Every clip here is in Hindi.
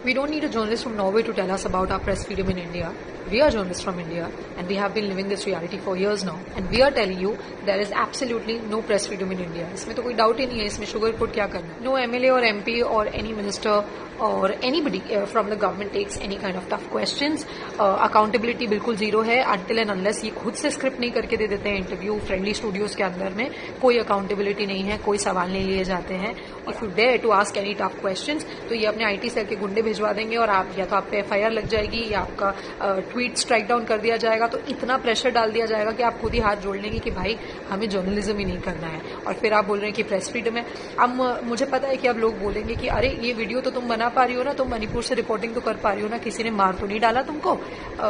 We don't need a journalist from Norway to tell us about our press freedom in India. We are journalists from India and we have been living this reality for years now. And we are telling you there is absolutely no press freedom in India. इसमें तो कोई doubt ही नहीं है, इसमें sugar coat क्या करना है. No MLA or MP or any minister or anybody from the government takes any kind of tough questions. Accountability बिल्कुल zero है until and unless ये खुद से script नहीं करके दे देते हैं इंटरव्यू फ्रेंडली स्टूडियोज के अंदर में. कोई accountability नहीं है, कोई सवाल नहीं लिए जाते हैं. If you dare to ask any tough questions तो ये अपने IT सेल के गुंडे भिजवा देंगे और आप या तो आप पे FIR लग जाएगी या आपका ट्वीट स्ट्राइक डाउन कर दिया जाएगा. तो इतना प्रेशर डाल दिया जाएगा कि आप खुद ही हाथ जोड़ लेंगे कि भाई हमें जर्नलिज्म ही नहीं करना है. और फिर आप बोल रहे हैं कि प्रेस फ्रीडम है. अब मुझे पता है कि अब लोग बोलेंगे कि अरे ये वीडियो तो तुम बना पा रही हो ना, तुम मणिपुर से रिपोर्टिंग तो कर पा रही हो ना, किसी ने मार तो नहीं डाला तुमको.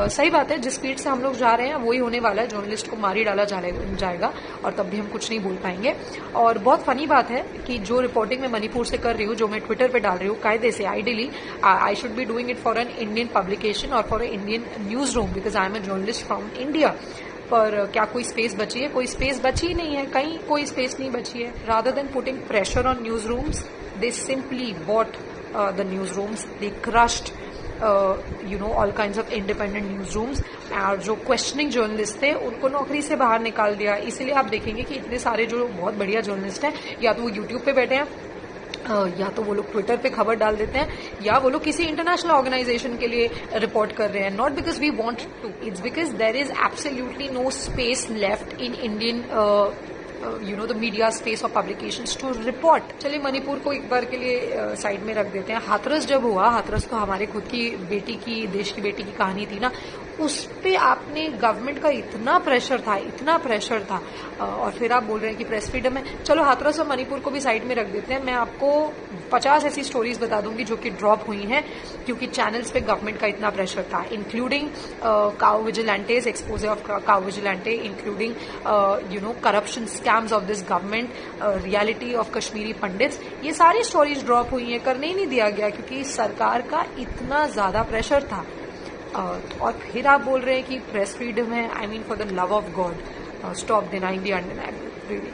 सही बात है, जिस स्पीड से हम लोग जा रहे हैं वही होने वाला है. जर्नलिस्ट को मार ही डाला जाएगा और तब भी हम कुछ नहीं बोल पाएंगे. और बहुत फनी बात है कि जो रिपोर्टिंग मैं मणिपुर से कर रही हूँ, जो मैं ट्विटर पे डाल रही हूँ, कायदे से ideally I should be doing it for an Indian publication और for an Indian newsroom because I am a journalist from India. पर क्या कोई स्पेस बची है? कोई स्पेस बची ही नहीं है, कहीं कोई स्पेस नहीं बची है. Rather than putting pressure on news rooms, they simply bought the news rooms, they crushed all kinds of independent news rooms. और जो क्वेश्चनिंग जर्नलिस्ट थे उनको नौकरी से बाहर निकाल दिया. इसीलिए आप देखेंगे कि इतने सारे जो बहुत बढ़िया जर्नलिस्ट हैं या तो वो यूट्यूब पे बैठे हैं या तो वो लोग ट्विटर पे खबर डाल देते हैं या वो लोग किसी इंटरनेशनल ऑर्गेनाइजेशन के लिए रिपोर्ट कर रहे हैं. Not because we want to, it's because there is absolutely no space left in Indian the media space or publications to report. चलिए मणिपुर को एक बार के लिए साइड में रख देते हैं. हाथरस जब हुआ, हाथरस तो हमारे खुद की बेटी की, देश की बेटी की कहानी थी ना, उस पे आपने गवर्नमेंट का इतना प्रेशर था और फिर आप बोल रहे हैं कि प्रेस फ्रीडम है. चलो हाथरस और मणिपुर को भी साइड में रख देते हैं. मैं आपको 50 ऐसी स्टोरीज बता दूंगी जो कि ड्रॉप हुई हैं क्योंकि चैनल्स पे गवर्नमेंट का इतना प्रेशर था, including cow vigilantes, exposé of cow vigilante, including corruption scams of this government, reality of Kashmiri pandits. ये सारी स्टोरीज ड्रॉप हुई हैं, करने ही नहीं दिया गया क्योंकि सरकार का इतना ज्यादा प्रेशर था. और फिर आप बोल रहे हैं कि प्रेस फ्रीडम है. I mean for the love of God, stop denying the undeniable. Really.